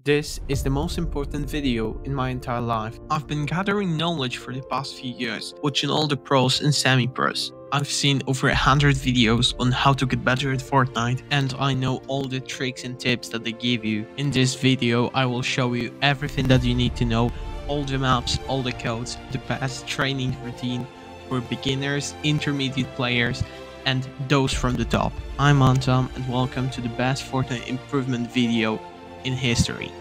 This is the most important video in my entire life. I've been gathering knowledge for the past few years, watching all the pros and semi-pros. I've seen over 100 videos on how to get better at Fortnite, and I know all the tricks and tips that they give you. In this video, I will show you everything that you need to know, all the maps, all the codes, the best training routine for beginners, intermediate players, and those from the top. I'm Anton, and welcome to the best Fortnite improvement video in history.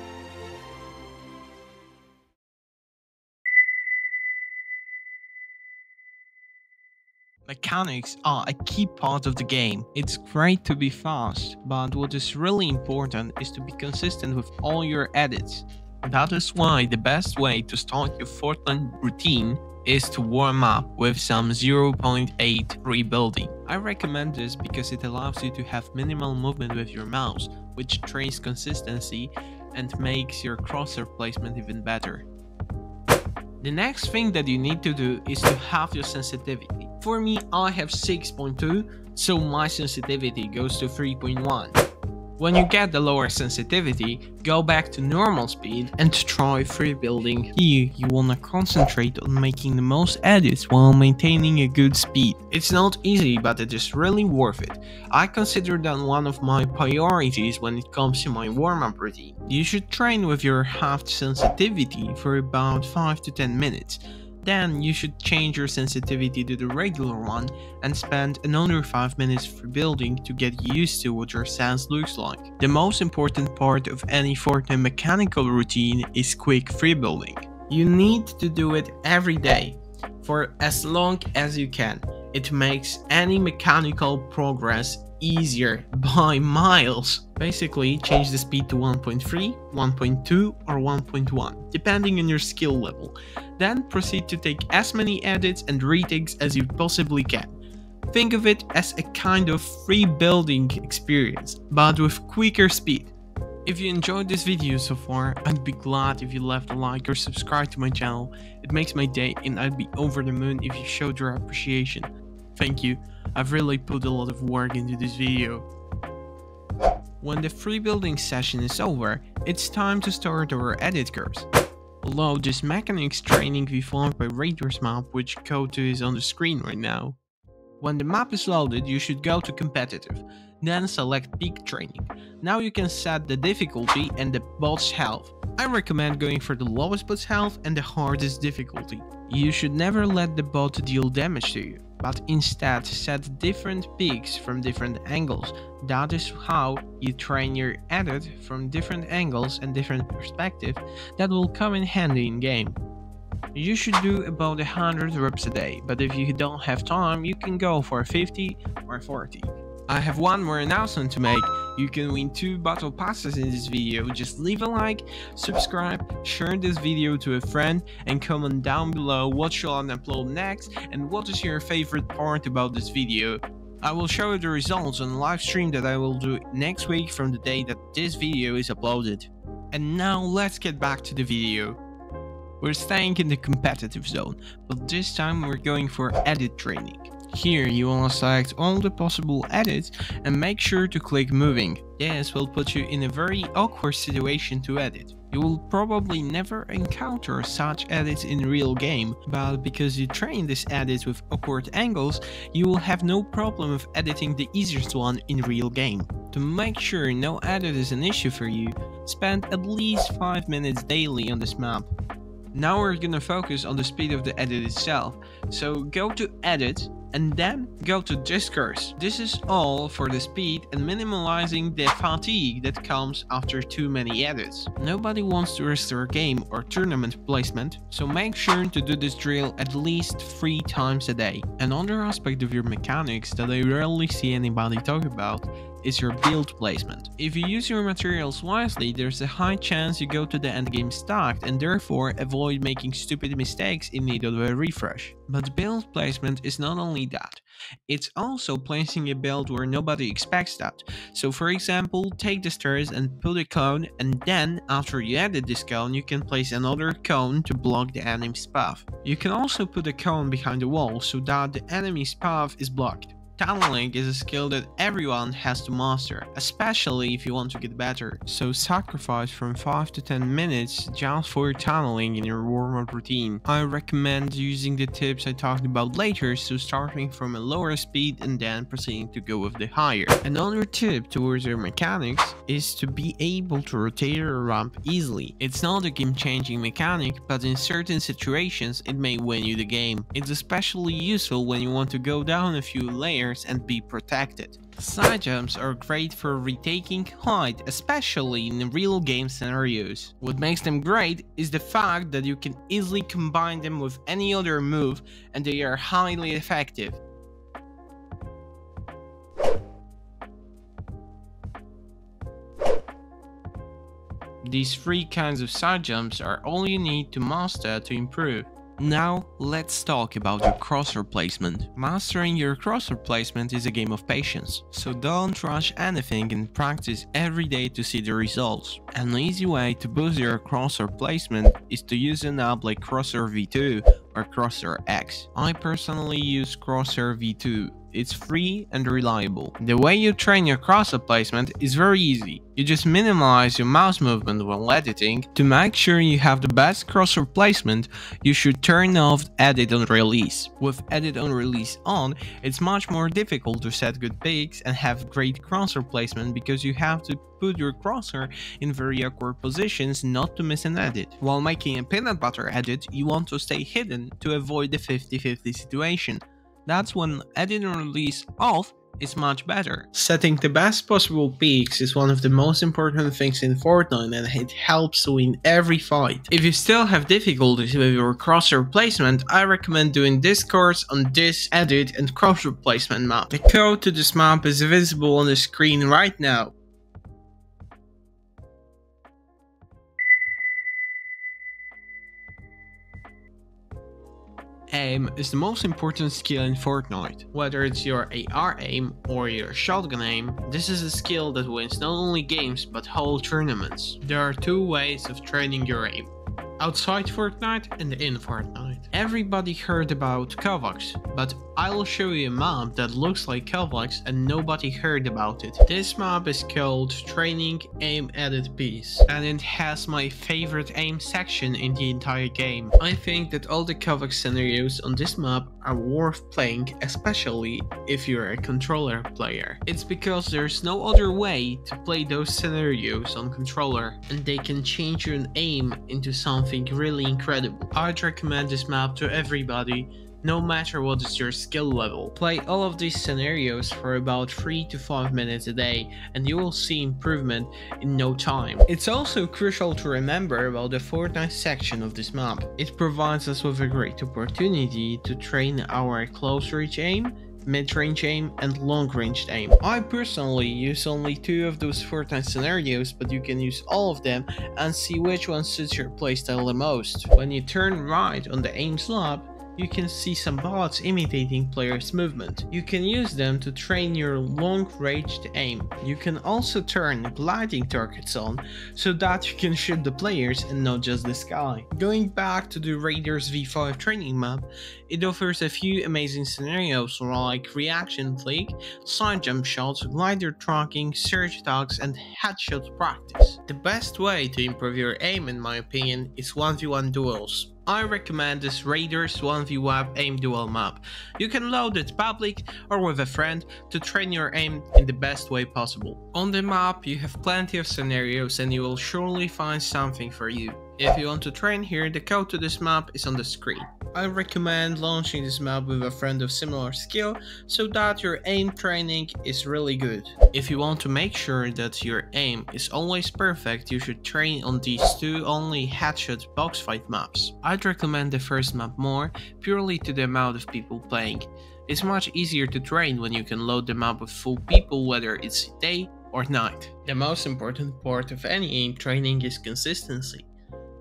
Mechanics are a key part of the game. It's great to be fast, but what is really important is to be consistent with all your edits. That is why the best way to start your Fortnite routine is to warm up with some 0.8 rebuilding. I recommend this because it allows you to have minimal movement with your mouse, which trains consistency and makes your crosshair placement even better. The next thing that you need to do is to have your sensitivity. For me, I have 6.2, so my sensitivity goes to 3.1. When you get the lower sensitivity, go back to normal speed and try free building. Here, you wanna concentrate on making the most edits while maintaining a good speed. It's not easy, but it is really worth it. I consider that one of my priorities when it comes to my warm-up routine. You should train with your halved sensitivity for about 5 to 10 minutes. Then you should change your sensitivity to the regular one and spend another 5 minutes for building to get used to what your sense looks like. The most important part of any Fortnite mechanical routine is quick free building. You need to do it every day for as long as you can. It makes any mechanical progress easier by miles. Basically, change the speed to 1.3, 1.2 or 1.1, depending on your skill level. Then proceed to take as many edits and retakes as you possibly can. Think of it as a kind of free building experience, but with quicker speed. If you enjoyed this video so far, I'd be glad if you left a like or subscribe to my channel. It makes my day and I'd be over the moon if you showed your appreciation. Thank you, I've really put a lot of work into this video. When the free building session is over, it's time to start our edit course. Although this mechanics training we found by Raiders map, which code to is on the screen right now. When the map is loaded, you should go to competitive, then select peak training. Now you can set the difficulty and the bot's health. I recommend going for the lowest bot's health and the hardest difficulty. You should never let the bot deal damage to you, but instead set different peaks from different angles. That is how you train your edit from different angles and different perspectives that will come in handy in game. You should do about 100 reps a day, but if you don't have time, you can go for 50 or 40. I have one more announcement to make. You can win 2 battle passes in this video. Just leave a like, subscribe, share this video to a friend, and comment down below what shall I upload next and what is your favorite part about this video. I will show you the results on a live stream that I will do next week from the day that this video is uploaded. And now let's get back to the video. We're staying in the competitive zone, but this time we're going for edit training. Here you want to select all the possible edits and make sure to click moving. This will put you in a very awkward situation to edit. You will probably never encounter such edits in real game, but because you train these edits with awkward angles, you will have no problem with editing the easiest one in real game. To make sure no edit is an issue for you, spend at least 5 minutes daily on this map. Now we're gonna focus on the speed of the edit itself, so go to edit and then go to discourse. This is all for the speed and minimalizing the fatigue that comes after too many edits. Nobody wants to risk their game or tournament placement, so make sure to do this drill at least 3 times a day. Another aspect of your mechanics that I rarely see anybody talk about is your build placement. If you use your materials wisely, there's a high chance you go to the endgame stacked and therefore avoid making stupid mistakes in need of a refresh. But build placement is not only that, it's also placing a build where nobody expects that. So for example, take the stairs and put a cone, and then after you edit this cone, you can place another cone to block the enemy's path. You can also put a cone behind the wall so that the enemy's path is blocked. Tunneling is a skill that everyone has to master, especially if you want to get better. So sacrifice from 5 to 10 minutes just for tunneling in your warm-up routine. I recommend using the tips I talked about later, so starting from a lower speed and then proceeding to go with the higher. Another tip towards your mechanics is to be able to rotate your ramp easily. It's not a game-changing mechanic, but in certain situations it may win you the game. It's especially useful when you want to go down a few layers and be protected. Side jumps are great for retaking height, especially in real game scenarios. What makes them great is the fact that you can easily combine them with any other move and they are highly effective. These 3 kinds of side jumps are all you need to master to improve. Now, let's talk about your crosshair placement. Mastering your crosshair placement is a game of patience, so don't rush anything and practice every day to see the results. An easy way to boost your crosshair placement is to use an app like Crosshair V2 or Crosshair X. I personally use Crosshair V2. It's free and reliable. The way you train your crosshair placement is very easy. You just minimize your mouse movement while editing. To make sure you have the best crosshair placement, you should turn off Edit on Release. With Edit on Release on, it's much more difficult to set good picks and have great crosshair placement because you have to put your crosshair in very awkward positions not to miss an edit. While making a peanut butter edit, you want to stay hidden to avoid the 50-50 situation. That's when Edit and Release off is much better. Setting the best possible peaks is one of the most important things in Fortnite and it helps win every fight. If you still have difficulties with your crosshair placement, I recommend doing this course on this edit and crosshair placement map. The code to this map is visible on the screen right now. Aim is the most important skill in Fortnite. Whether it's your AR aim or your shotgun aim, this is a skill that wins not only games but whole tournaments. There are 2 ways of training your aim: outside Fortnite and in Fortnite. Everybody heard about Kovacs, but I'll show you a map that looks like Kovacs and nobody heard about it. This map is called Training Aim Edit Piece, and it has my favorite aim section in the entire game. I think that all the Kovacs scenarios on this map are worth playing, especially if you're a controller player. It's because there's no other way to play those scenarios on controller, and they can change your aim into something really incredible. I'd recommend this map to everybody, no matter what is your skill level. Play all of these scenarios for about 3 to 5 minutes a day and you will see improvement in no time. It's also crucial to remember about the Fortnite section of this map. It provides us with a great opportunity to train our close range aim, mid-range aim and long-range aim. I personally use only 2 of those Fortnite scenarios, but you can use all of them and see which one suits your playstyle the most. When you turn right on the aim slab, you can see some bots imitating players' movement. You can use them to train your long-ranged aim. You can also turn gliding targets on so that you can shoot the players and not just the sky. Going back to the Raiders V5 training map, it offers a few amazing scenarios like reaction flick, side jump shots, glider tracking, surge attacks, and headshot practice. The best way to improve your aim, in my opinion, is 1v1 duels. I recommend this Raiders 1v1 aim duel map. You can load it public or with a friend to train your aim in the best way possible. On the map you have plenty of scenarios and you will surely find something for you. If you want to train here, the code to this map is on the screen. I recommend launching this map with a friend of similar skill so that your aim training is really good. If you want to make sure that your aim is always perfect, you should train on these 2 only headshot box fight maps. I'd recommend the first map more, purely to the amount of people playing. It's much easier to train when you can load the map with full people, whether it's day or night. The most important part of any aim training is consistency.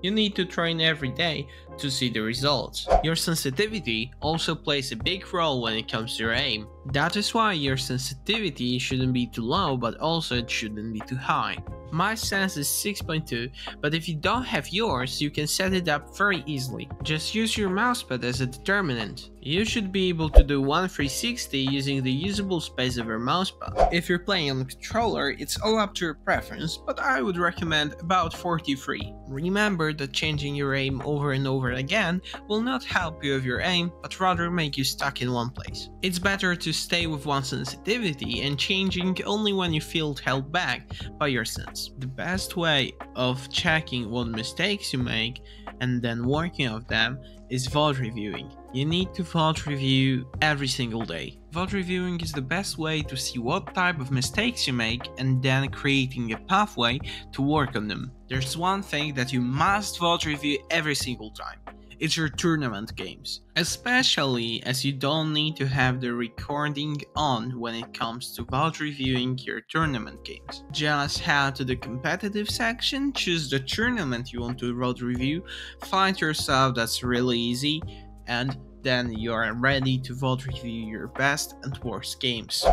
You need to train every day to see the results. Your sensitivity also plays a big role when it comes to your aim. That is why your sensitivity shouldn't be too low, but also it shouldn't be too high. My sense is 6.2, but if you don't have yours, you can set it up very easily. Just use your mousepad as a determinant. You should be able to do 1 360 using the usable space of your mousepad. If you're playing on a controller, it's all up to your preference, but I would recommend about 43. Remember that changing your aim over and over again will not help you with your aim, but rather make you stuck in one place. It's better to stay with one sensitivity and changing only when you feel held back by your sense. The best way of checking what mistakes you make and then working on them is VOD reviewing. You need to VOD review every single day. VOD reviewing is the best way to see what type of mistakes you make and then creating a pathway to work on them. There's one thing that you must VOD review every single time. It's your tournament games, especially as you don't need to have the recording on when it comes to VOD reviewing your tournament games. Just head to the competitive section, choose the tournament you want to VOD review, find yourself, that's really easy, and then you are ready to VOD review your best and worst games.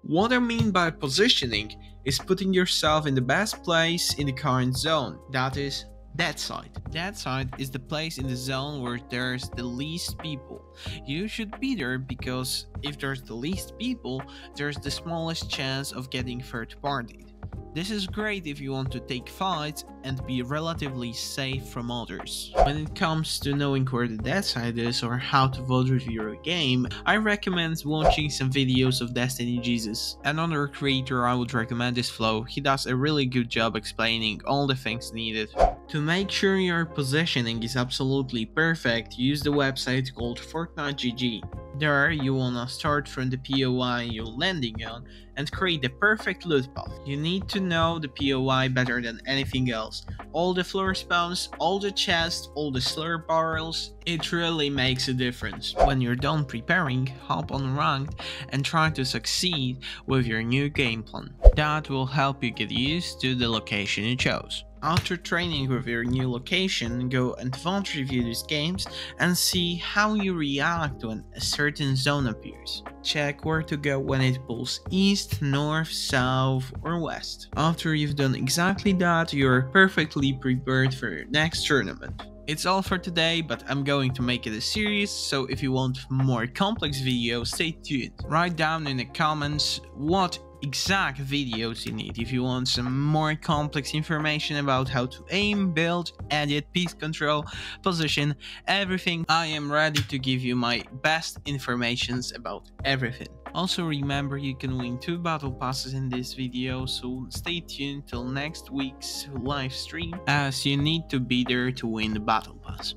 What I mean by positioning is putting yourself in the best place in the current zone, that is, dead side. Dead side is the place in the zone where there's the least people. You should be there because if there's the least people, there's the smallest chance of getting third partied. This is great if you want to take fights and be relatively safe from others. When it comes to knowing where the dead side is or how to VOD review your game, I recommend watching some videos of Destiny Jesus. Another creator I would recommend is Flow. He does a really good job explaining all the things needed. To make sure your positioning is absolutely perfect, use the website called Fortnite GG. There you wanna start from the POI you're landing on and create the perfect loot path. You need to know the POI better than anything else. All the floor spawns, all the chests, all the slurp barrels, it really makes a difference. When you're done preparing, hop on ranked and try to succeed with your new game plan. That will help you get used to the location you chose. After training with your new location, go and VOD review these games and see how you react when a certain zone appears. Check where to go when it pulls east, north, south or west. After you've done exactly that, you're perfectly prepared for your next tournament. It's all for today, but I'm going to make it a series, so if you want more complex videos, stay tuned. Write down in the comments what exact videos you need. If you want some more complex information about how to aim, build, edit, piece control, position, everything, I am ready to give you my best informations about everything. Also remember, you can win 2 battle passes in this video, so stay tuned till next week's live stream, as you need to be there to win the battle pass.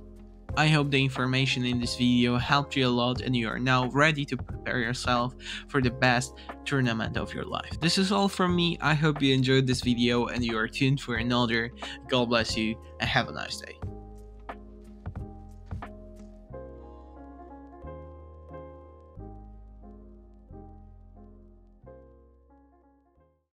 I hope the information in this video helped you a lot and you are now ready to prepare yourself for the best tournament of your life. This is all from me. I hope you enjoyed this video and you are tuned for another. God bless you and have a nice day.